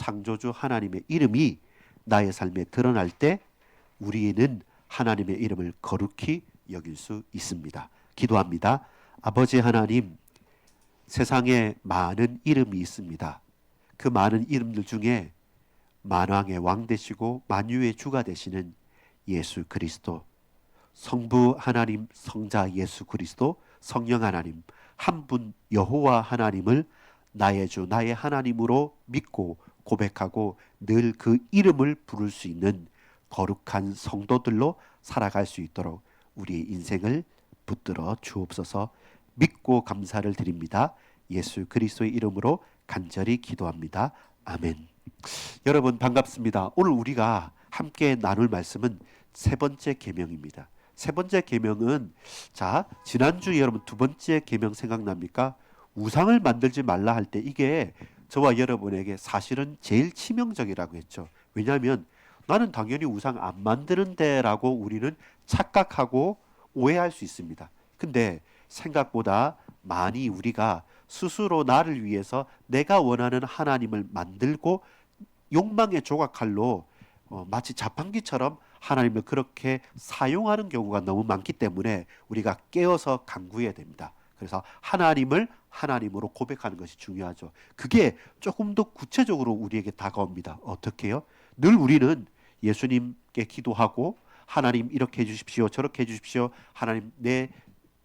창조주 하나님의 이름이 나의 삶에 드러날 때 우리는 하나님의 이름을 거룩히 여길 수 있습니다. 기도합니다. 아버지 하나님, 세상에 많은 이름이 있습니다. 그 많은 이름들 중에 만왕의 왕 되시고 만유의 주가 되시는 예수 그리스도, 성부 하나님, 성자 예수 그리스도, 성령 하나님, 한 분 여호와 하나님을 나의 주, 나의 하나님으로 믿고 고백하고 늘 그 이름을 부를 수 있는 거룩한 성도들로 살아갈 수 있도록 우리의 인생을 붙들어 주옵소서. 믿고 감사를 드립니다. 예수 그리스도의 이름으로 간절히 기도합니다. 아멘. 여러분 반갑습니다. 오늘 우리가 함께 나눌 말씀은 세 번째 계명입니다. 세 번째 계명은, 자, 지난주 여러분 두 번째 계명 생각납니까? 우상을 만들지 말라 할 때 이게 저와 여러분에게 사실은 제일 치명적이라고 했죠. 왜냐하면 나는 당연히 우상 안 만드는데 라고 우리는 착각하고 오해할 수 있습니다. 근데 생각보다 많이 우리가 스스로 나를 위해서 내가 원하는 하나님을 만들고 욕망의 조각칼로 마치 자판기처럼 하나님을 그렇게 사용하는 경우가 너무 많기 때문에 우리가 깨어서 간구해야 됩니다. 그래서 하나님을 하나님으로 고백하는 것이 중요하죠. 그게 조금 더 구체적으로 우리에게 다가옵니다. 어떻게 해요? 늘 우리는 예수님께 기도하고 하나님 이렇게 해주십시오, 저렇게 해주십시오, 하나님 내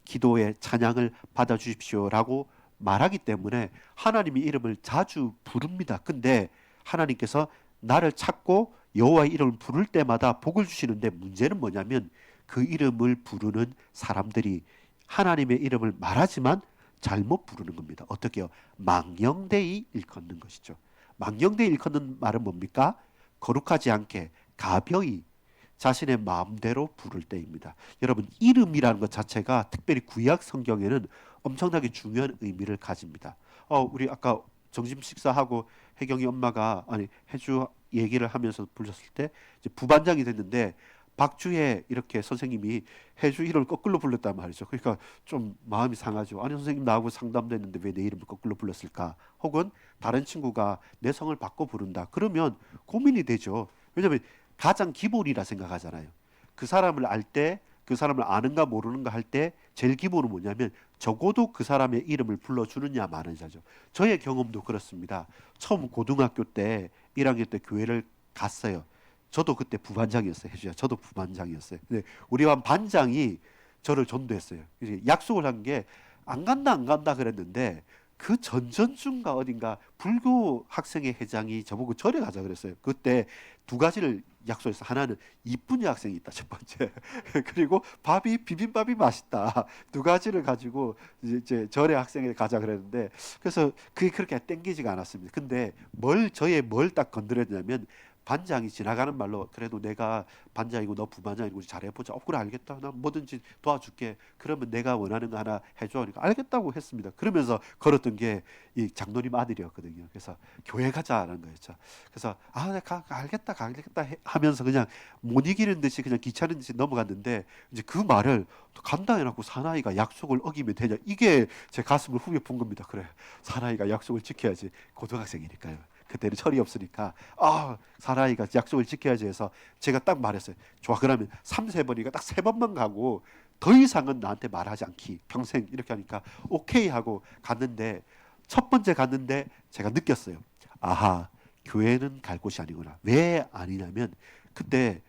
기도의 찬양을 받아주십시오 라고 말하기 때문에 하나님의 이름을 자주 부릅니다. 근데 하나님께서 나를 찾고 여호와의 이름을 부를 때마다 복을 주시는데, 문제는 뭐냐면 그 이름을 부르는 사람들이 하나님의 이름을 말하지만 잘못 부르는 겁니다. 어떻게 해요? 망령되이 일컫는 것이죠. 망령되이 일컫는 말은 뭡니까? 거룩하지 않게 가벼이 자신의 마음대로 부를 때입니다. 여러분, 이름이라는 것 자체가 특별히 구약 성경에는 엄청나게 중요한 의미를 가집니다. 우리 아까 점심 식사하고 혜경이 엄마가, 아니 혜주 얘기를 하면서 불렀을 때 이제 부반장이 됐는데 박주혜 이렇게 선생님이 혜주 이름을 거꾸로 불렀단 말이죠. 그러니까 좀 마음이 상하죠. 아니 선생님 나하고 상담도 했는데 왜 내 이름을 거꾸로 불렀을까? 혹은 다른 친구가 내 성을 바꿔 부른다. 그러면 고민이 되죠. 왜냐하면 가장 기본이라 생각하잖아요. 그 사람을 알 때, 그 사람을 아는가 모르는가 할 때 제일 기본은 뭐냐면 적어도 그 사람의 이름을 불러주느냐 마느냐죠. 저의 경험도 그렇습니다. 처음 고등학교 때 1학년 때 교회를 갔어요. 저도 그때 부반장이었어요. 혜주야, 저도 부반장이었어요. 근데 우리 반 반장이 저를 전도했어요. 약속을 한 게 안 간다 안 간다 그랬는데 그 전전주인가 어딘가 불교 학생회 회장이 저보고 절에 가자 그랬어요. 그때 두 가지를 약속해서, 하나는 이쁜 여학생이 있다, 첫 번째. 그리고 비빔밥이 맛있다. 두 가지를 가지고 이제 절에 학생회 가자 그랬는데, 그래서 그게 그렇게 땡기지가 않았습니다. 근데 저의 뭘 딱 건드렸냐면, 반장이 지나가는 말로 그래도 내가 반장이고 너 부반장이고 잘해보자. 그래 알겠다. 나 뭐든지 도와줄게. 그러면 내가 원하는 거 하나 해줘. 그러니까 알겠다고 했습니다. 그러면서 걸었던 게 이 장로님 아들이었거든요. 그래서 교회 가자라는 거였죠. 그래서 내가 알겠다 하면서 그냥 못 이기는 듯이 그냥 귀찮은 듯이 넘어갔는데, 이제 그 말을 간다 해놓고 사나이가 약속을 어기면 되냐, 이게 제 가슴을 후벼 푼 겁니다. 그래, 사나이가 약속을 지켜야지. 고등학생이니까요. 그때는 철이 없으니까 사나이가 약속을 지켜야지 해서 제가 딱 말했어요. 좋아, 그러면 3-4번이니까 딱 3번만 가고 더 이상은 나한테 말하지 않기, 평생. 이렇게 하니까 오케이 하고 갔는데, 첫 번째 갔는데 제가 느꼈어요. 아하, 교회는 갈 곳이 아니구나. 왜 아니냐면 그때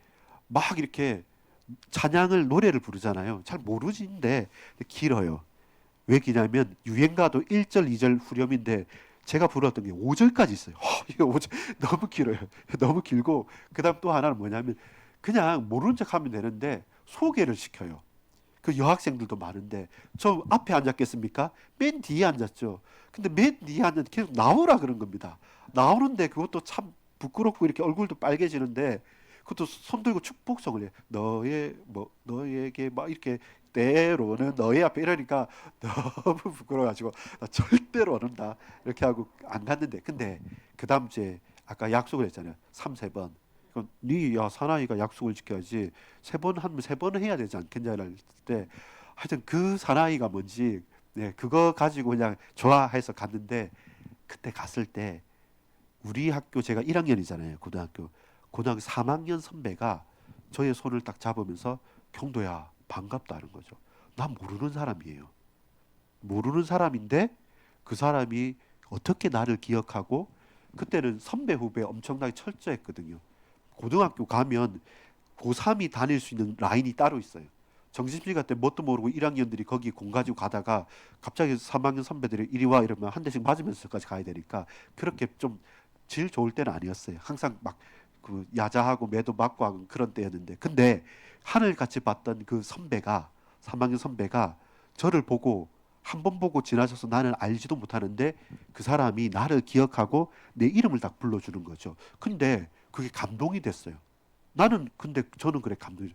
막 이렇게 찬양을, 노래를 부르잖아요. 잘 모르지인데 길어요. 왜 기냐면 유행가도 1절 2절 후렴인데 제가 불렀던 게 5절까지 있어요. 이게 5절 너무 길어요. 너무 길고, 그다음 또 하나는 뭐냐면 그냥 모르는 척하면 되는데 소개를 시켜요. 그 여학생들도 많은데 저 앞에 앉았겠습니까? 맨 뒤에 앉았죠. 근데 맨 뒤에 앉았는데 계속 나오라 그런 겁니다. 나오는데 그것도 참 부끄럽고 이렇게 얼굴도 빨개지는데 그것도 손 들고 축복성을 해. 너에게 막 이렇게 때로는 너의 앞에 이러니까 너무 부끄러워가지고 나 절대로 안 온다 이렇게 하고 안 갔는데, 근데 그 다음 주에 아까 약속을 했잖아요. 3-4번. 그럼 야 사나이가 약속을 지켜야지, 3번 하면 3번은 해야 되지 않겠냐 할 때, 하여튼 그 사나이가 뭔지, 네, 그거 가지고 그냥 좋아해서 갔는데, 그때 갔을 때 우리 학교 제가 1학년이잖아요. 고등학교 3학년 선배가 저의 손을 딱 잡으면서 경도야 반갑다는 거죠. 나 모르는 사람이에요. 모르는 사람인데 그 사람이 어떻게 나를 기억하고, 그때는 선배 후배 엄청나게 철저했거든요. 고등학교 가면 고3이 다닐 수 있는 라인이 따로 있어요. 정신병가 때 뭣도 모르고 1학년들이 거기 공 가지고 가다가 갑자기 3학년 선배들이 이리 와 이러면 한 대씩 맞으면서까지 가야 되니까 그렇게 좀 질 좋을 때는 아니었어요. 항상 막 그 야자하고 매도 맞고 하는 그런 때였는데, 근데 하늘같이 봤던 그 선배가, 3학년 선배가 저를 보고 한 번 보고 지나쳐서 나는 알지도 못하는데 그 사람이 나를 기억하고 내 이름을 딱 불러주는 거죠. 근데 그게 감동이 됐어요. 나는 근데 저는 그래 감동이.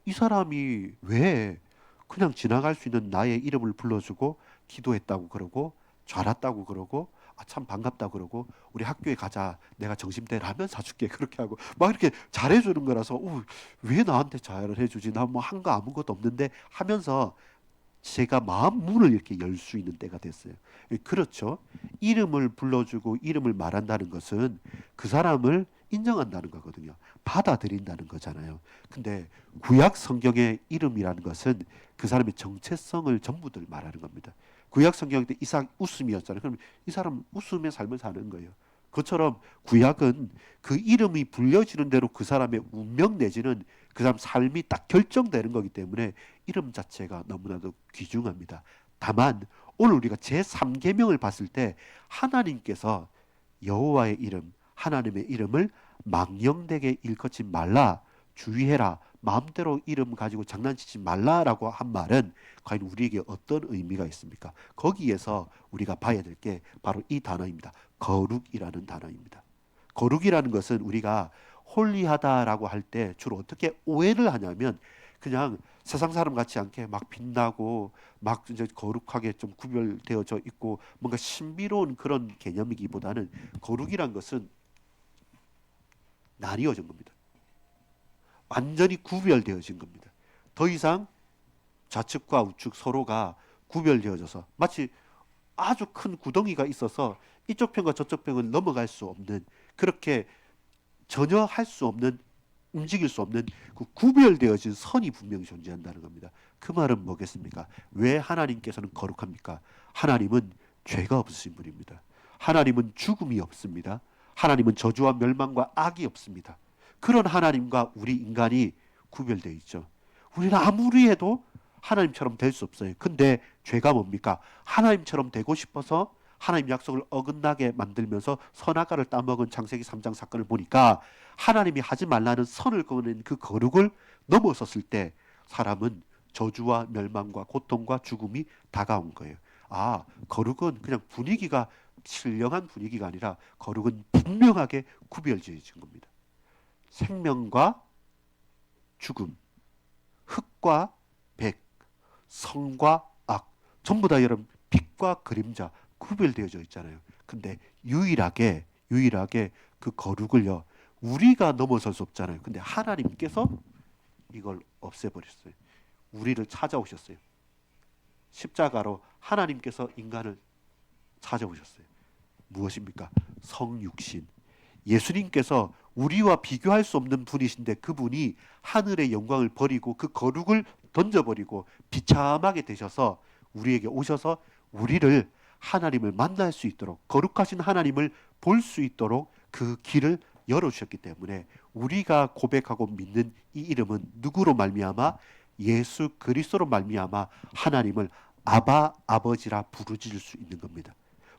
이 사람이 왜 그냥 지나갈 수 있는 나의 이름을 불러주고 기도했다고 그러고 잘 왔다고 그러고 참 반갑다 그러고 우리 학교에 가자 내가 점심때 라면 사줄게 그렇게 하고 막 이렇게 잘해주는 거라서 왜 나한테 잘을 해주지 나 뭐 한 거 아무것도 없는데 하면서 제가 마음 문을 이렇게 열 수 있는 때가 됐어요. 그렇죠. 이름을 불러주고 이름을 말한다는 것은 그 사람을 인정한다는 거거든요. 받아들인다는 거잖아요. 근데 구약 성경의 이름이라는 것은 그 사람의 정체성을 전부들 말하는 겁니다. 구약 성경 때 이삭 웃음이었잖아요. 그럼 이 사람 웃음의 삶을 사는 거예요. 그처럼 구약은 그 이름이 불려지는 대로 그 사람의 운명 내지는 그 사람 삶이 딱 결정되는 거기 때문에 이름 자체가 너무나도 귀중합니다. 다만 오늘 우리가 제3계명을 봤을 때 하나님께서 여호와의 이름, 하나님의 이름을 망령되게 일컫지 말라, 주의해라, 마음대로 이름 가지고 장난치지 말라라고 한 말은 과연 우리에게 어떤 의미가 있습니까? 거기에서 우리가 봐야 될 게 바로 이 단어입니다. 거룩이라는 단어입니다. 거룩이라는 것은 우리가 홀리하다라고 할 때 주로 어떻게 오해를 하냐면 그냥 세상 사람 같지 않게 막 빛나고 막 이제 거룩하게 좀 구별되어져 있고 뭔가 신비로운 그런 개념이기보다는 거룩이란 것은 나뉘어진 겁니다. 완전히 구별되어진 겁니다. 더 이상 좌측과 우측 서로가 구별되어져서 마치 아주 큰 구덩이가 있어서 이쪽 편과 저쪽 편을 넘어갈 수 없는, 그렇게 전혀 할 수 없는, 움직일 수 없는 그 구별되어진 선이 분명히 존재한다는 겁니다. 그 말은 뭐겠습니까? 왜 하나님께서는 거룩합니까? 하나님은 죄가 없으신 분입니다. 하나님은 죽음이 없습니다. 하나님은 저주와 멸망과 악이 없습니다. 그런 하나님과 우리 인간이 구별되어 있죠. 우리는 아무리 해도 하나님처럼 될 수 없어요. 근데 죄가 뭡니까? 하나님처럼 되고 싶어서 하나님 약속을 어긋나게 만들면서 선악과를 따먹은 창세기 3장 사건을 보니까 하나님이 하지 말라는 선을 그어낸 그 거룩을 넘어섰을 때 사람은 저주와 멸망과 고통과 죽음이 다가온 거예요. 거룩은 그냥 분위기가 신령한 분위기가 아니라 거룩은 분명하게 구별지어진 겁니다. 생명과 죽음, 흑과 백, 성과 악, 전부 다 여러분 빛과 그림자 구별되어져 있잖아요. 근데 유일하게 그 거룩을요 우리가 넘어설 수 없잖아요. 근데 하나님께서 이걸 없애버렸어요. 우리를 찾아오셨어요. 십자가로 하나님께서 인간을 찾아오셨어요. 무엇입니까? 성육신. 예수님께서 우리와 비교할 수 없는 분이신데 그분이 하늘의 영광을 버리고 그 거룩을 던져버리고 비참하게 되셔서 우리에게 오셔서 우리를 하나님을 만날 수 있도록, 거룩하신 하나님을 볼 수 있도록 그 길을 열어주셨기 때문에 우리가 고백하고 믿는 이 이름은 누구로 말미암아? 예수 그리스도로 말미암아 하나님을 아바, 아버지라 부르짖을 수 있는 겁니다.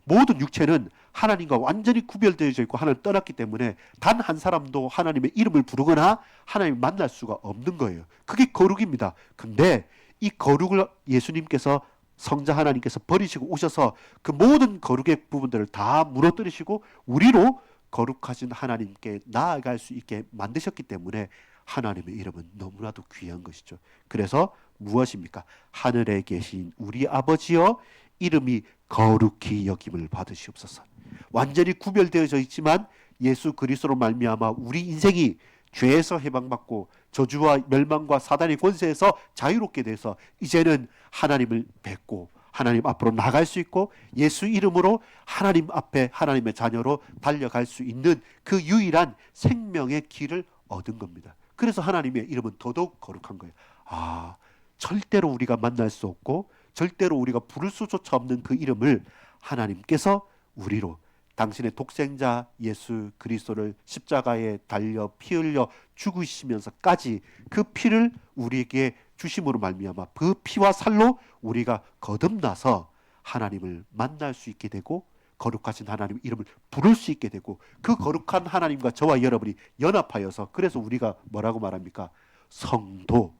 모든 육체는 하나님과 완전히 구별되어져 있고 하나님을 떠났기 때문에 단 한 사람도 하나님의 이름을 부르거나 하나님을 만날 수가 없는 거예요. 그게 거룩입니다. 근데 이 거룩을 예수님께서, 성자 하나님께서 버리시고 오셔서 그 모든 거룩의 부분들을 다 무너뜨리시고 우리로 거룩하신 하나님께 나아갈 수 있게 만드셨기 때문에 하나님의 이름은 너무나도 귀한 것이죠. 그래서 무엇입니까? 하늘에 계신 우리 아버지여 이름이 거룩히 여김을 받으시옵소서. 완전히 구별되어져 있지만 예수 그리스도로 말미암아 우리 인생이 죄에서 해방받고 저주와 멸망과 사단의 권세에서 자유롭게 돼서 이제는 하나님을 뵙고 하나님 앞으로 나갈 수 있고 예수 이름으로 하나님 앞에 하나님의 자녀로 달려갈 수 있는 그 유일한 생명의 길을 얻은 겁니다. 그래서 하나님의 이름은 더더욱 거룩한 거예요. 절대로 우리가 만날 수 없고 절대로 우리가 부를 수조차 없는 그 이름을 하나님께서 우리로 당신의 독생자 예수 그리스도를 십자가에 달려 피 흘려 죽으시면서까지 그 피를 우리에게 주심으로 말미암아 그 피와 살로 우리가 거듭나서 하나님을 만날 수 있게 되고 거룩하신 하나님 이름을 부를 수 있게 되고 그 거룩한 하나님과 저와 여러분이 연합하여서 그래서 우리가 뭐라고 말합니까? 성도,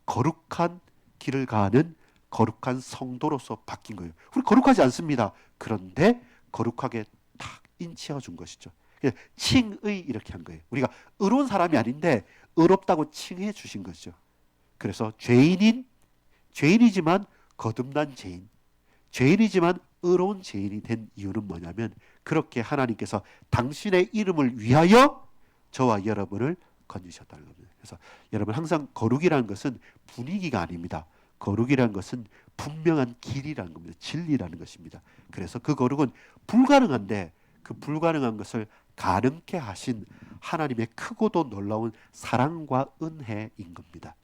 거룩한 길을 가는 거룩한 성도로서 바뀐 거예요. 우리 거룩하지 않습니다. 그런데 거룩하게 딱 인치어 준 것이죠. 칭의 이렇게 한 거예요. 우리가 의로운 사람이 아닌데 의롭다고 칭해 주신 거죠. 그래서 죄인이지만 거듭난 죄인, 죄인이지만 의로운 죄인이 된 이유는 뭐냐면 그렇게 하나님께서 당신의 이름을 위하여 저와 여러분을 건지셨다는 겁니다. 그래서 여러분 항상 거룩이라는 것은 분위기가 아닙니다. 거룩이라는 것은 분명한 길이라는 겁니다. 진리라는 것입니다. 그래서 그 거룩은 불가능한데 그 불가능한 것을 가능케 하신 하나님의 크고도 놀라운 사랑과 은혜인 겁니다.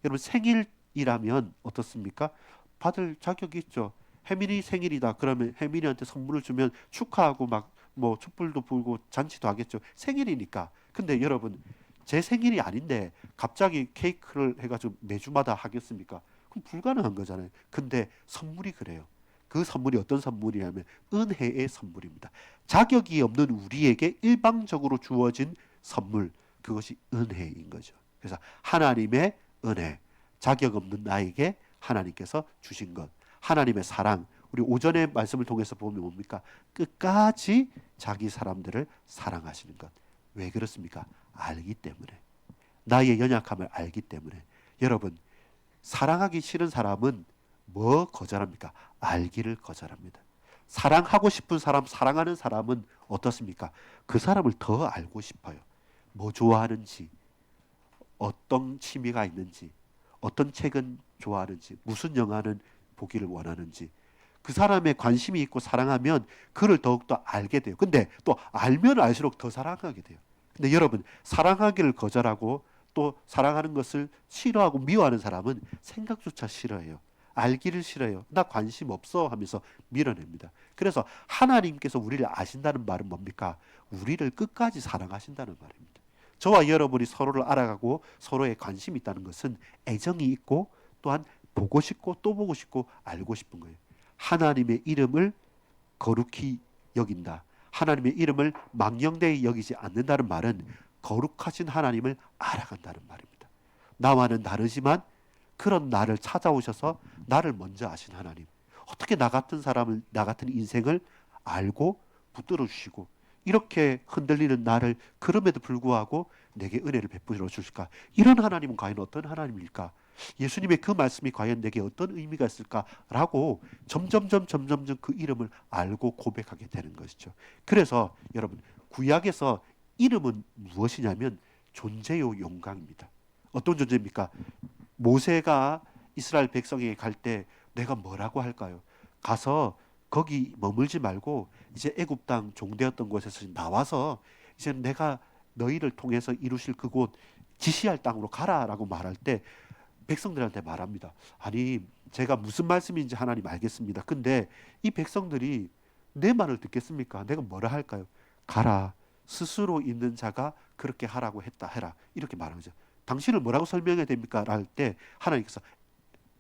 여러분 생일이라면 어떻습니까? 받을 자격이 있죠. 혜민이 생일이다. 그러면 혜민이한테 선물을 주면 축하하고 막 뭐 촛불도 불고 잔치도 하겠죠. 생일이니까. 근데 여러분 제 생일이 아닌데 갑자기 케이크를 해가지고 매주마다 하겠습니까? 그럼 불가능한 거잖아요. 근데 선물이 그래요. 그 선물이 어떤 선물이냐면 은혜의 선물입니다. 자격이 없는 우리에게 일방적으로 주어진 선물, 그것이 은혜인 거죠. 그래서 하나님의 은혜, 자격 없는 나에게 하나님께서 주신 것, 하나님의 사랑. 우리 오전의 말씀을 통해서 보면 뭡니까? 끝까지 자기 사람들을 사랑하시는 것. 왜 그렇습니까? 알기 때문에. 나의 연약함을 알기 때문에. 여러분, 사랑하기 싫은 사람은 뭐 거절합니까? 알기를 거절합니다. 사랑하고 싶은 사람, 사랑하는 사람은 어떻습니까? 그 사람을 더 알고 싶어요. 뭐 좋아하는지, 어떤 취미가 있는지, 어떤 책은 좋아하는지, 무슨 영화는 보기를 원하는지, 그 사람에 관심이 있고 사랑하면 그를 더욱더 알게 돼요. 근데 또 알면 알수록 더 사랑하게 돼요. 근데 여러분, 사랑하기를 거절하고 또 사랑하는 것을 싫어하고 미워하는 사람은 생각조차 싫어해요. 알기를 싫어해요. 나 관심 없어 하면서 밀어냅니다. 그래서 하나님께서 우리를 아신다는 말은 뭡니까? 우리를 끝까지 사랑하신다는 말입니다. 저와 여러분이 서로를 알아가고 서로에 관심이 있다는 것은 애정이 있고 또한 보고 싶고 또 보고 싶고 알고 싶은 거예요. 하나님의 이름을 거룩히 여긴다. 하나님의 이름을 망령되이 여기지 않는다는 말은 거룩하신 하나님을 알아간다는 말입니다. 나와는 다르지만 그런 나를 찾아오셔서 나를 먼저 아신 하나님. 어떻게 나 같은 사람을, 나 같은 인생을 알고 붙들어 주시고 이렇게 흔들리는 나를 그럼에도 불구하고 내게 은혜를 베풀어 주실까? 이런 하나님은 과연 어떤 하나님일까? 예수님의 그 말씀이 과연 내게 어떤 의미가 있을까라고 점점점 그 이름을 알고 고백하게 되는 것이죠. 그래서 여러분 구약에서 이름은 무엇이냐면 존재요 영광입니다. 어떤 존재입니까? 모세가 이스라엘 백성에게 갈 때 내가 뭐라고 할까요? 가서 거기 머물지 말고 이제 애굽 땅 종되었던 곳에서 나와서 이제 내가 너희를 통해서 이루실 그곳 지시할 땅으로 가라라고 말할 때 백성들한테 말합니다. 아니 제가 무슨 말씀인지 하나님 알겠습니다. 근데 이 백성들이 내 말을 듣겠습니까? 내가 뭐라 할까요? 가라. 스스로 있는 자가 그렇게 하라고 했다 해라. 이렇게 말하는 거죠. 당신을 뭐라고 설명해야 됩니까? 할 때 하나님께서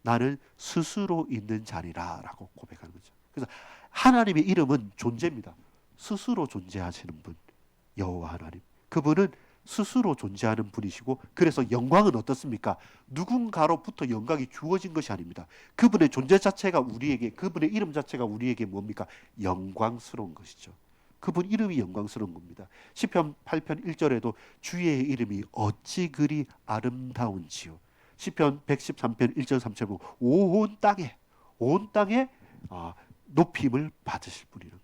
나는 스스로 있는 자니라 라고 고백하는 거죠. 그래서 하나님의 이름은 존재입니다. 스스로 존재하시는 분, 여호와 하나님. 그분은 스스로 존재하는 분이시고 그래서 영광은 어떻습니까? 누군가로부터 영광이 주어진 것이 아닙니다. 그분의 존재 자체가 우리에게, 그분의 이름 자체가 우리에게 뭡니까? 영광스러운 것이죠. 그분 이름이 영광스러운 겁니다. 시편 8편 1절에도 주의 이름이 어찌 그리 아름다운지요. 시편 113편 1절 3절 보면 온 땅에 높임을 받으실 분이라.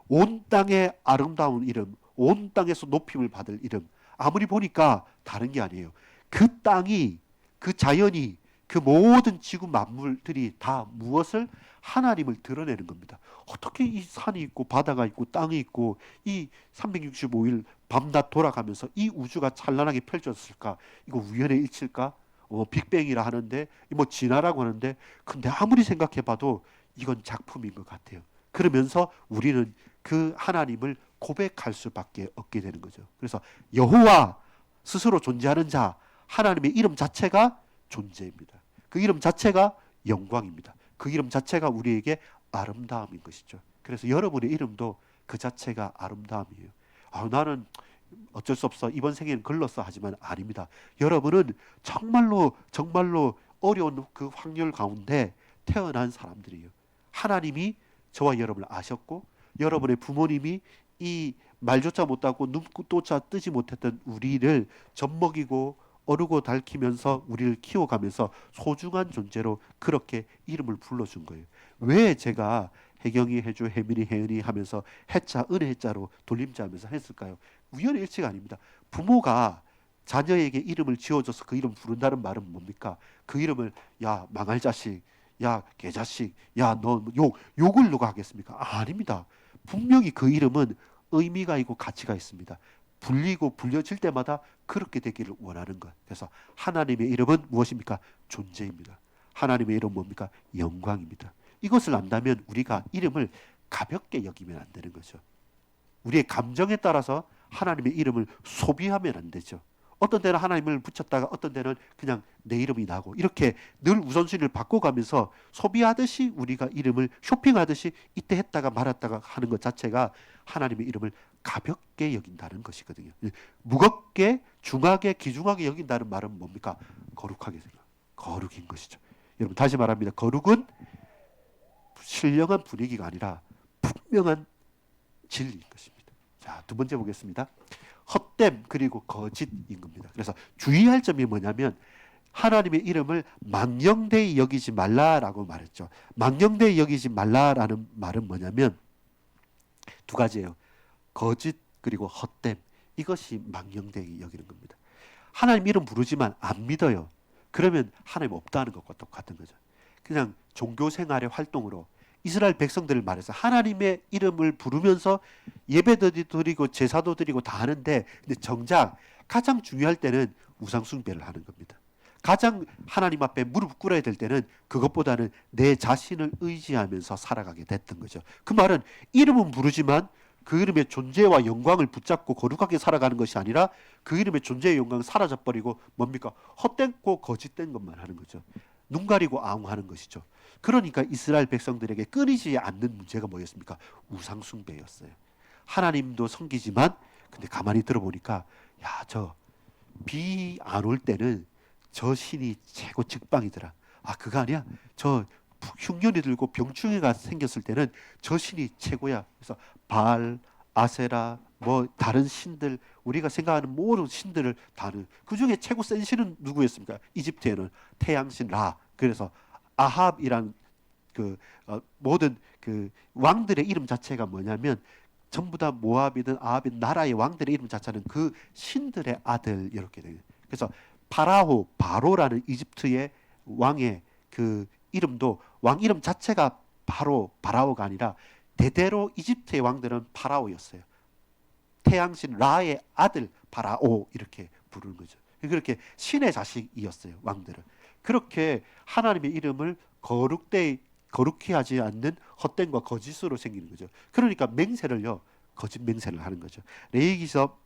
온 땅에 아름다운 이름, 온 땅에서 높임을 받을 이름. 아무리 보니까 다른 게 아니에요. 그 땅이, 그 자연이 그 모든 지구 만물들이 다 무엇을? 하나님을 드러내는 겁니다. 어떻게 이 산이 있고 바다가 있고 땅이 있고 이 365일 밤낮 돌아가면서 이 우주가 찬란하게 펼쳐졌을까? 이거 우연의 일치일까? 빅뱅이라 하는데 뭐 진화라고 하는데 근데 아무리 생각해봐도 이건 작품인 것 같아요. 그러면서 우리는 그 하나님을 고백할 수밖에 없게 되는 거죠. 그래서 여호와 스스로 존재하는 자 하나님의 이름 자체가 존재입니다. 그 이름 자체가 영광입니다. 그 이름 자체가 우리에게 아름다움인 것이죠. 그래서 여러분의 이름도 그 자체가 아름다움이에요. 나는 어쩔 수 없어 이번 생에는 글렀어 하지만 아닙니다. 여러분은 정말로 정말로 어려운 그 확률 가운데 태어난 사람들이에요. 하나님이 저와 여러분을 아셨고 여러분의 부모님이 이 말조차 못하고 눈조차 뜨지 못했던 우리를 젖먹이고 어르고 달키면서 우리를 키워가면서 소중한 존재로 그렇게 이름을 불러준 거예요. 왜 제가 혜경이, 혜주, 혜민이, 혜은이 하면서 해자, 은혜 해자로 돌림자하면서 했을까요? 우연의 일치가 아닙니다. 부모가 자녀에게 이름을 지어줘서 그 이름 부른다는 말은 뭡니까? 그 이름을 야 망할 자식, 야 개자식, 야 너 욕을 누가 하겠습니까? 아닙니다. 분명히 그 이름은 의미가 있고 가치가 있습니다. 불리고 불려질 때마다 그렇게 되기를 원하는 것. 그래서 하나님의 이름은 무엇입니까? 존재입니다. 하나님의 이름은 뭡니까? 영광입니다. 이것을 안다면 우리가 이름을 가볍게 여기면 안 되는 거죠. 우리의 감정에 따라서 하나님의 이름을 소비하면 안 되죠. 어떤 때는 하나님을 붙였다가 어떤 때는 그냥 내 이름이 나고 이렇게 늘 우선순위를 바꿔가면서 소비하듯이 우리가 이름을 쇼핑하듯이 이때 했다가 말았다가 하는 것 자체가 하나님의 이름을 가볍게 여긴다는 것이거든요. 무겁게 중하게 귀중하게 여긴다는 말은 뭡니까? 거룩하게 생각. 거룩인 것이죠. 여러분 다시 말합니다. 거룩은 신령한 분위기가 아니라 분명한 진리인 것입니다. 자, 두 번째 보겠습니다. 헛됨 그리고 거짓인 겁니다. 그래서 주의할 점이 뭐냐면 하나님의 이름을 망령되이 여기지 말라라고 말했죠. 망령되이 여기지 말라라는 말은 뭐냐면 두 가지예요. 거짓 그리고 헛됨. 이것이 망령되이 여기는 겁니다. 하나님 이름 부르지만 안 믿어요. 그러면 하나님 없다는 것과 똑같은 거죠. 그냥 종교 생활의 활동으로 이스라엘 백성들을 말해서 하나님의 이름을 부르면서 예배도 드리고 제사도 드리고 다 하는데 근데 정작 가장 중요할 때는 우상 숭배를 하는 겁니다. 가장 하나님 앞에 무릎 꿇어야 될 때는 그것보다는 내 자신을 의지하면서 살아가게 됐던 거죠. 그 말은 이름은 부르지만 그 이름의 존재와 영광을 붙잡고 거룩하게 살아가는 것이 아니라 그 이름의 존재의 영광은 사라져버리고 뭡니까? 헛되고 거짓된 것만 하는 거죠. 눈 가리고 아웅하는 것이죠. 그러니까 이스라엘 백성들에게 끊이지 않는 문제가 뭐였습니까? 우상 숭배였어요. 하나님도 섬기지만 근데 가만히 들어보니까 야, 저 비 안 올 때는 저 신이 최고 직방이더라. 아, 그거 아니야? 저 흉년이 들고 병충해가 생겼을 때는 저 신이 최고야. 그래서 바알, 아세라, 뭐 다른 신들 우리가 생각하는 모든 신들을 다는 그 중에 최고 센 신은 누구였습니까? 이집트에는 태양신 라. 그래서 아합이란 그 모든 그 왕들의 이름 자체가 뭐냐면 전부 다 모압이든 아합이든 나라의 왕들의 이름 자체는 그 신들의 아들 이렇게 돼요. 그래서 바로라는 이집트의 왕의 그 이름도 왕 이름 자체가 바라오가 아니라 대대로 이집트의 왕들은 파라오였어요. 태양신 라의 아들 바라오 이렇게 부르는 거죠. 그렇게 신의 자식이었어요. 왕들은. 그렇게 하나님의 이름을 거룩히 하지 않는 헛됨과 거짓으로 생기는 거죠. 그러니까 맹세를요. 거짓 맹세를 하는 거죠. 레위기서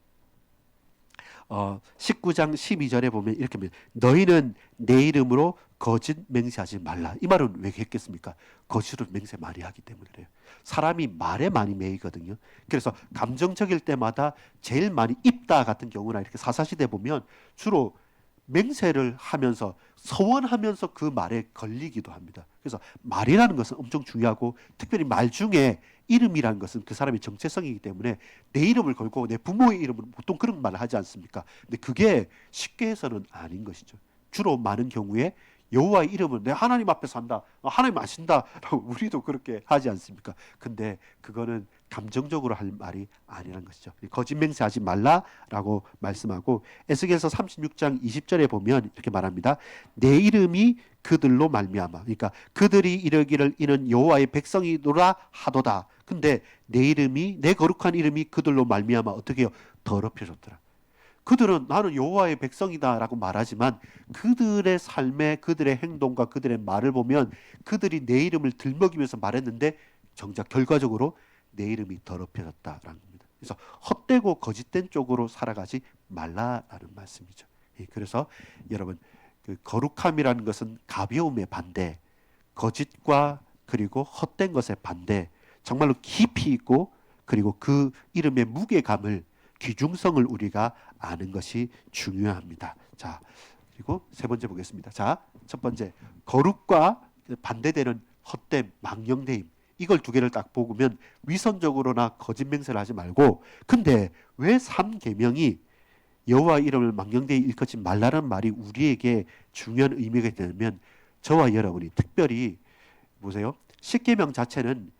19장 12절에 보면 이렇게 합니다. 너희는 내 이름으로 거짓 맹세하지 말라. 이 말은 왜 했겠습니까? 거짓으로 맹세 많이 하기 때문에 그래요. 사람이 말에 많이 매이거든요. 그래서 감정적일 때마다 제일 많이 입다 같은 경우나 이렇게 사사시대 보면 주로 맹세를 하면서 서원하면서 그 말에 걸리기도 합니다. 그래서 말이라는 것은 엄청 중요하고 특별히 말 중에 이름이라는 것은 그 사람의 정체성이기 때문에 내 이름을 걸고 내 부모의 이름은 보통 그런 말을 하지 않습니까? 근데 그게 쉽게 해서는 아닌 것이죠. 주로 많은 경우에 여호와의 이름은 내 하나님 앞에서 한다. 하나님 아신다라고 우리도 그렇게 하지 않습니까? 근데 그거는 감정적으로 할 말이 아니라는 것이죠. 거짓 맹세하지 말라라고 말씀하고 에스겔서 36장 20절에 보면 이렇게 말합니다. 내 이름이 그들로 말미암아. 그러니까 그들이 이르기를 이는 여호와의 백성이로라 하도다. 근데 내 이름이 내 거룩한 이름이 그들로 말미암아 어떻게 해요? 더럽혀졌더라. 그들은 나는 여호와의 백성이다라고 말하지만 그들의 삶에 그들의 행동과 그들의 말을 보면 그들이 내 이름을 들먹이면서 말했는데 정작 결과적으로 내 이름이 더럽혀졌다라는 겁니다. 그래서 헛되고 거짓된 쪽으로 살아가지 말라라는 말씀이죠. 그래서 여러분 그 거룩함이라는 것은 가벼움의 반대, 거짓과 그리고 헛된 것의 반대, 정말로 깊이 있고 그리고 그 이름의 무게감을 귀중성을 우리가 아는 것이 중요합니다. 자, 그리고 세 번째 보겠습니다. 자, 첫 번째 거룩과 반대되는 헛됨, 망령되임. 이걸 두 개를 딱 보면 위선적으로나 거짓 맹세를 하지 말고 근데 왜 3계명이 여호와 이름을 망령되이 일컫지 말라는 말이 우리에게 중요한 의미가 되냐면 저와 여러분이 특별히 보세요. 10계명 자체는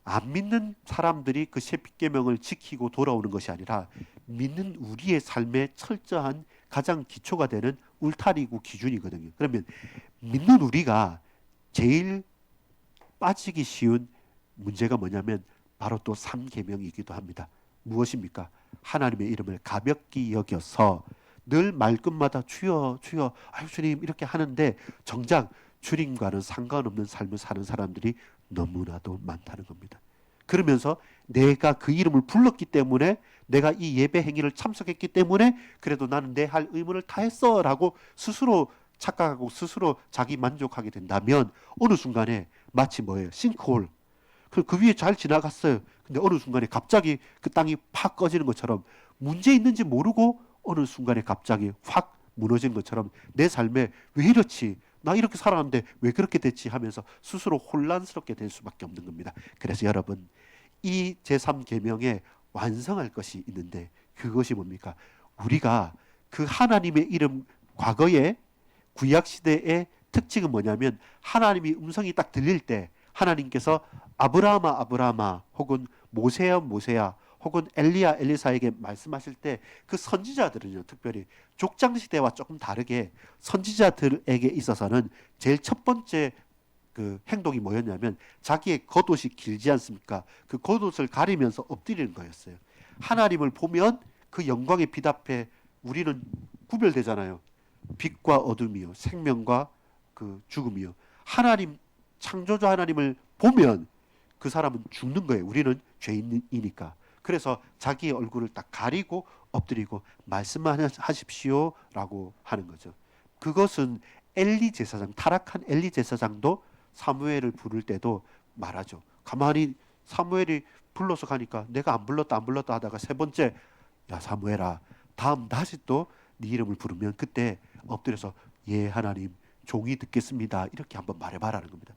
안 믿는 사람들이 그 10계명을 지키고 돌아오는 것이 아니라 믿는 우리의 삶의 철저한 가장 기초가 되는 울타리고 기준이거든요. 그러면 믿는 우리가 제일 빠지기 쉬운 문제가 뭐냐면 바로 또 3계명이기도 합니다. 무엇입니까? 하나님의 이름을 가볍게 여겨서 늘 말끝마다 주여 주여 아유 주님 이렇게 하는데 정작 주님과는 상관없는 삶을 사는 사람들이 너무나도 많다는 겁니다. 그러면서 내가 그 이름을 불렀기 때문에 내가 이 예배 행위를 참석했기 때문에 그래도 나는 내 할 의무를 다했어 라고 스스로 착각하고 스스로 자기 만족하게 된다면 어느 순간에 마치 뭐예요? 싱크홀. 그 위에 잘 지나갔어요. 근데 어느 순간에 갑자기 그 땅이 팍 꺼지는 것처럼 문제 있는지 모르고 어느 순간에 갑자기 확 무너진 것처럼 내 삶에 왜 이렇지? 나 이렇게 살았는데 왜 그렇게 됐지? 하면서 스스로 혼란스럽게 될 수밖에 없는 겁니다. 그래서 여러분 이 제3계명에 완성할 것이 있는데 그것이 뭡니까? 우리가 그 하나님의 이름 과거에 구약시대의 특징은 뭐냐면 하나님이 음성이 딱 들릴 때 하나님께서 아브라함아 아브라함아 혹은 모세야 모세야 혹은 엘리야 엘리사에게 말씀하실 때 그 선지자들은요 특별히 족장시대와 조금 다르게 선지자들에게 있어서는 제일 첫 번째 그 행동이 뭐였냐면 자기의 겉옷이 길지 않습니까? 그 겉옷을 가리면서 엎드리는 거였어요. 하나님을 보면 그 영광의 빛 앞에 우리는 구별되잖아요. 빛과 어둠이요 생명과 그 죽음이요. 하나님 창조주 하나님을 보면 그 사람은 죽는 거예요. 우리는 죄인이니까. 그래서 자기의 얼굴을 딱 가리고 엎드리고 말씀만 하십시오라고 하는 거죠. 그것은 엘리 제사장, 타락한 엘리 제사장도 사무엘을 부를 때도 말하죠. 가만히 사무엘이 불러서 가니까 내가 안 불렀다 안 불렀다 하다가 세 번째 야 사무엘아 다음 다시 또 네 이름을 부르면 그때 엎드려서 예 하나님 종이 듣겠습니다 이렇게 한번 말해봐라는 겁니다.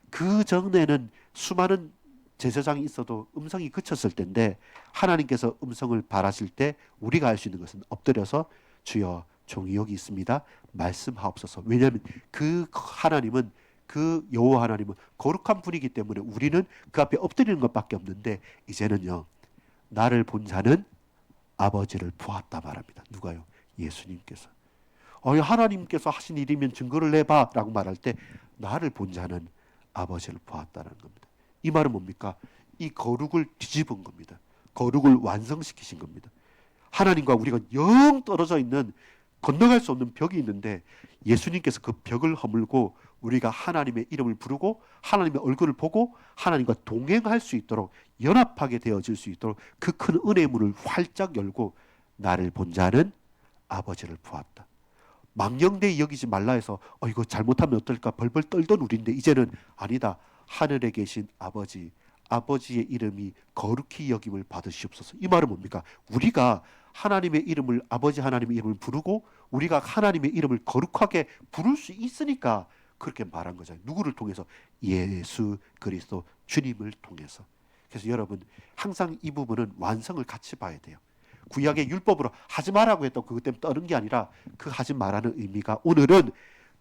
그 전에는 수많은 제사장이 있어도 음성이 그쳤을 텐데 하나님께서 음성을 바라실 때 우리가 할 수 있는 것은 엎드려서 주여 종이 여기 있습니다 말씀하옵소서. 왜냐하면 그 하나님은 그 여호와 하나님은 거룩한 분이기 때문에 우리는 그 앞에 엎드리는 것밖에 없는데 이제는요 나를 본 자는 아버지를 보았다 말합니다. 누가요? 예수님께서. 하나님께서 하신 일이면 증거를 내봐 라고 말할 때 나를 본 자는 아버지를 보았다는 겁니다. 이 말은 뭡니까? 이 거룩을 뒤집은 겁니다. 거룩을 완성시키신 겁니다. 하나님과 우리가 영 떨어져 있는 건너갈 수 없는 벽이 있는데 예수님께서 그 벽을 허물고 우리가 하나님의 이름을 부르고 하나님의 얼굴을 보고 하나님과 동행할 수 있도록 연합하게 되어질 수 있도록 그 큰 은혜의 문을 활짝 열고 나를 본 자는 아버지를 보았다. 망령되이 여기지 말라 해서 이거 잘못하면 어떨까 벌벌 떨던 우리인데 이제는 아니다. 하늘에 계신 아버지, 아버지의 이름이 거룩히 여김을 받으시옵소서. 이 말은 뭡니까? 우리가 하나님의 이름을 아버지 하나님의 이름을 부르고 우리가 하나님의 이름을 거룩하게 부를 수 있으니까 그렇게 말한 거잖아요. 누구를 통해서? 예수 그리스도 주님을 통해서. 그래서 여러분 항상 이 부분은 완성을 같이 봐야 돼요. 구약의 율법으로 하지 말라고 했던 그것 때문에 떠는 게 아니라 그 하지 말라는 의미가 오늘은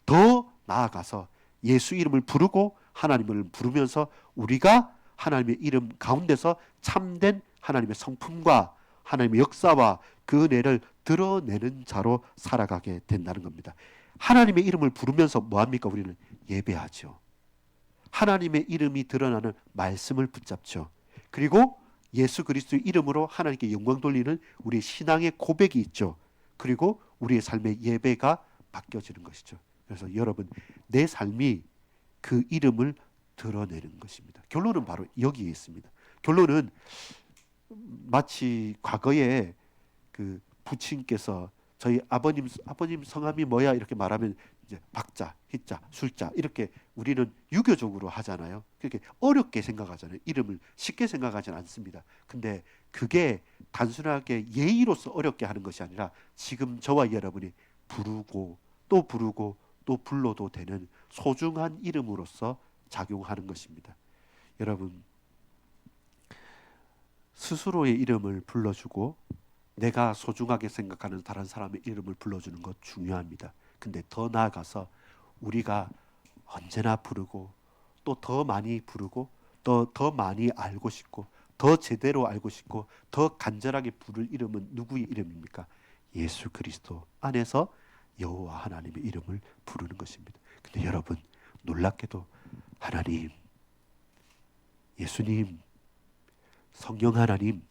더 나아가서 예수 이름을 부르고 하나님을 부르면서 우리가 하나님의 이름 가운데서 참된 하나님의 성품과 하나님의 역사와 그 은혜를 드러내는 자로 살아가게 된다는 겁니다. 하나님의 이름을 부르면서 뭐합니까? 우리는 예배하죠. 하나님의 이름이 드러나는 말씀을 붙잡죠. 그리고 예수 그리스도의 이름으로 하나님께 영광 돌리는 우리의 신앙의 고백이 있죠. 그리고 우리의 삶의 예배가 바뀌어지는 것이죠. 그래서 여러분, 내 삶이 그 이름을 드러내는 것입니다. 결론은 바로 여기에 있습니다. 결론은 마치 과거에 그 부친께서 저희 아버님 성함이 뭐야 이렇게 말하면 이제 박자, 희자, 술자 이렇게 우리는 유교적으로 하잖아요. 그렇게 어렵게 생각하잖아요. 이름을 쉽게 생각하지는 않습니다. 근데 그게 단순하게 예의로서 어렵게 하는 것이 아니라 지금 저와 여러분이 부르고 또 부르고 또 불러도 되는 소중한 이름으로서 작용하는 것입니다. 여러분, 스스로의 이름을 불러주고 내가 소중하게 생각하는 다른 사람의 이름을 불러주는 것 중요합니다. 근데 더 나아가서 우리가 언제나 부르고 또 더 많이 부르고 또 더 많이 알고 싶고 더 제대로 알고 싶고 더 간절하게 부를 이름은 누구의 이름입니까? 예수 그리스도 안에서 여호와 하나님의 이름을 부르는 것입니다. 근데 여러분, 놀랍게도 하나님, 예수님, 성령 하나님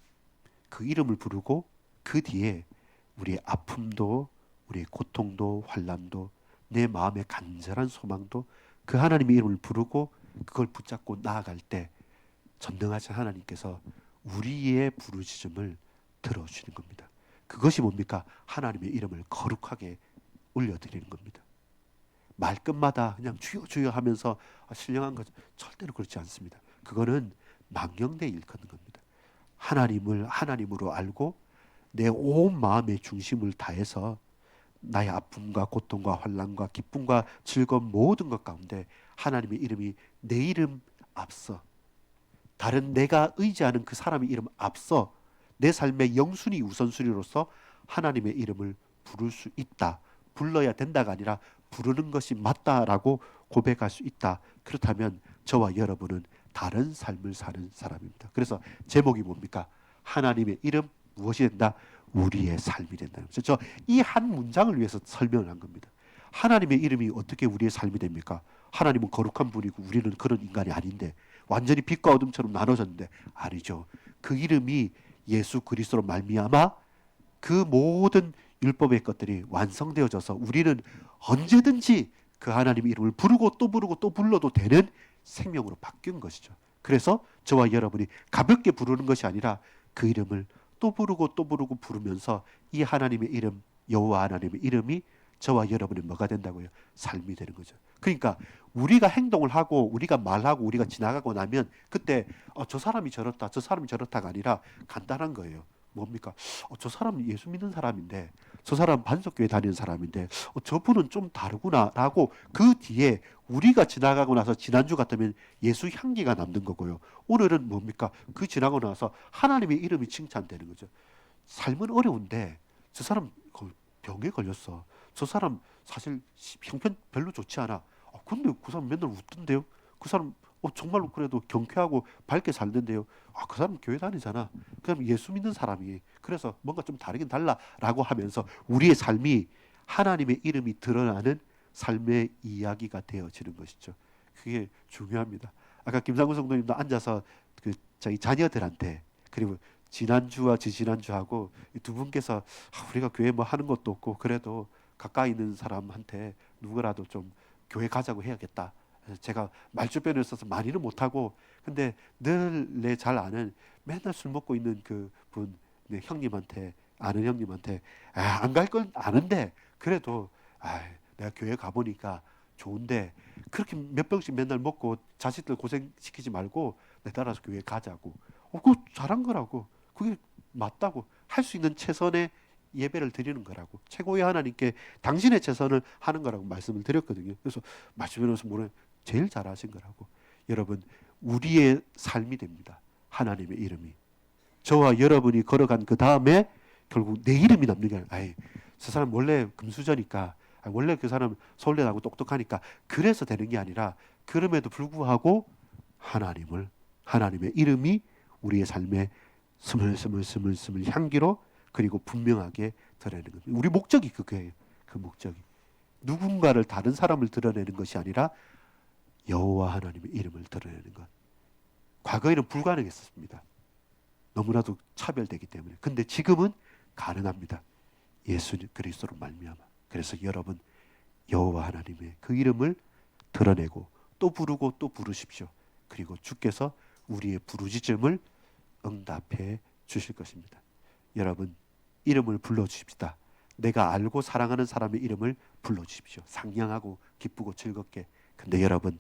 그 이름을 부르고 그 뒤에 우리의 아픔도 우리의 고통도 환난도 내 마음의 간절한 소망도 그 하나님의 이름을 부르고 그걸 붙잡고 나아갈 때 전능하신 하나님께서 우리의 부르짖음을 들어주시는 겁니다. 그것이 뭡니까? 하나님의 이름을 거룩하게 올려드리는 겁니다. 말끝마다 그냥 주여 주여 하면서 신령한 것 절대로 그렇지 않습니다. 그거는 망령되이 일컫는 겁니다. 하나님을 하나님으로 알고 내 온 마음의 중심을 다해서 나의 아픔과 고통과 환난과 기쁨과 즐거움 모든 것 가운데 하나님의 이름이 내 이름 앞서 다른 내가 의지하는 그 사람의 이름 앞서 내 삶의 영순위 우선순위로서 하나님의 이름을 부를 수 있다. 불러야 된다가 아니라 부르는 것이 맞다라고 고백할 수 있다. 그렇다면 저와 여러분은 다른 삶을 사는 사람입니다. 그래서 제목이 뭡니까? 하나님의 이름 무엇이 된다? 우리의 삶이 된다는 거죠. 저 이 한 문장을 위해서 설명을 한 겁니다. 하나님의 이름이 어떻게 우리의 삶이 됩니까? 하나님은 거룩한 분이고 우리는 그런 인간이 아닌데 완전히 빛과 어둠처럼 나눠졌는데 아니죠. 그 이름이 예수 그리스도로 말미암아 그 모든 율법의 것들이 완성되어져서 우리는 언제든지 그 하나님의 이름을 부르고 또 부르고 또 불러도 되는 생명으로 바뀐 것이죠. 그래서 저와 여러분이 가볍게 부르는 것이 아니라 그 이름을 또 부르고 또 부르고 부르면서 이 하나님의 이름, 여호와 하나님의 이름이 저와 여러분의 뭐가 된다고요? 삶이 되는 거죠. 그러니까 우리가 행동을 하고 우리가 말하고 우리가 지나가고 나면 그때 저 사람이 저렇다 저 사람이 저렇다가 아니라 간단한 거예요. 뭡니까? 저 사람은 예수 믿는 사람인데 저 사람 반석교회 다니는 사람인데 저분은 좀 다르구나라고 그 뒤에 우리가 지나가고 나서 지난주 같으면 예수 향기가 남는 거고요. 오늘은 뭡니까? 그 지나고 나서 하나님의 이름이 칭찬되는 거죠. 삶은 어려운데 저 사람 병에 걸렸어. 저 사람 사실 형편 별로 좋지 않아. 근데 그 사람 맨날 웃던데요. 그 사람 정말로 그래도 경쾌하고 밝게 살던데요. 그 사람 교회 다니잖아. 그럼 예수 믿는 사람이 그래서 뭔가 좀 다르긴 달라라고 하면서 우리의 삶이 하나님의 이름이 드러나는 삶의 이야기가 되어지는 것이죠. 그게 중요합니다. 아까 김상구 성도님도 앉아서 그 자기 자녀들한테 그리고 지난주와 지지난주하고 두 분께서 우리가 교회 뭐 하는 것도 없고 그래도 가까이 있는 사람한테 누구라도 좀 교회 가자고 해야겠다. 제가 말주변을 써서 많이는 못하고 근데 늘 내 잘 아는 맨날 술 먹고 있는 그분 형님한테 아는 형님한테 안 갈 건 아는데 그래도 내가 교회 가보니까 좋은데 그렇게 몇 병씩 맨날 먹고 자식들 고생시키지 말고 내 따라서 교회 가자고 그거 잘한 거라고 그게 맞다고 할 수 있는 최선의 예배를 드리는 거라고 최고의 하나님께 당신의 최선을 하는 거라고 말씀을 드렸거든요. 그래서 말씀드려서 뭐래 제일 잘하신 거라고. 여러분 우리의 삶이 됩니다. 하나님의 이름이 저와 여러분이 걸어간 그 다음에 결국 내 이름이 남는 게 아니라 저 사람 원래 금수저니까 원래 그 사람 선련하고 똑똑하니까 그래서 되는 게 아니라 그럼에도 불구하고 하나님의 이름이 우리의 삶에 스물스물 향기로 그리고 분명하게 드러내는 겁니다. 우리 목적이 그거예요. 그 목적이 누군가를 다른 사람을 드러내는 것이 아니라 여호와 하나님의 이름을 드러내는 것. 과거에는 불가능했었습니다. 너무나도 차별되기 때문에. 근데 지금은 가능합니다. 예수 그리스도로 말미암아. 그래서 여러분 여호와 하나님의 그 이름을 드러내고 또 부르고 또 부르십시오. 그리고 주께서 우리의 부르짖음을 응답해 주실 것입니다. 여러분 이름을 불러주십시다. 내가 알고 사랑하는 사람의 이름을 불러주십시오. 상냥하고 기쁘고 즐겁게. 근데 여러분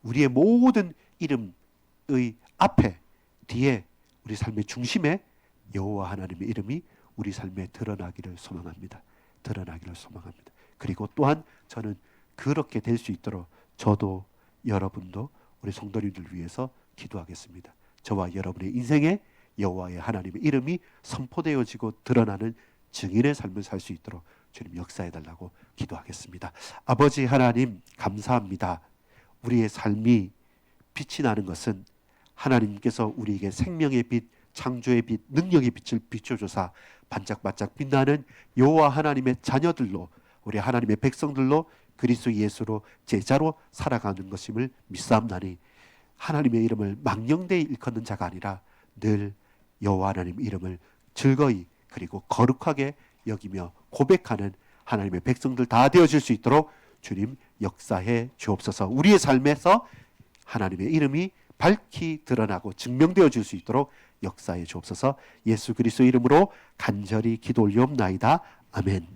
우리의 모든 이름의 앞에 뒤에 우리 삶의 중심에 여호와 하나님의 이름이 우리 삶에 드러나기를 소망합니다. 드러나기를 소망합니다. 그리고 또한 저는 그렇게 될 수 있도록 저도 여러분도 우리 성도님들 위해서 기도하겠습니다. 저와 여러분의 인생에 여호와의 하나님의 이름이 선포되어지고 드러나는 증인의 삶을 살 수 있도록 주님 역사해달라고 기도하겠습니다. 아버지 하나님 감사합니다. 우리의 삶이 빛이 나는 것은 하나님께서 우리에게 생명의 빛, 창조의 빛, 능력의 빛을 비춰줘서 반짝반짝 빛나는 여호와 하나님의 자녀들로 우리 하나님의 백성들로 그리스도 예수로 제자로 살아가는 것임을 믿사옵나니 하나님의 이름을 망령되이 일컫는 자가 아니라 늘 여호와 하나님 이름을 즐거이 그리고 거룩하게 여기며 고백하는 하나님의 백성들 다 되어질 수 있도록 주님 역사해 주옵소서. 우리의 삶에서 하나님의 이름이 밝히 드러나고 증명되어질 수 있도록 역사해 주옵소서. 예수 그리스도 이름으로 간절히 기도 올리옵나이다. 아멘.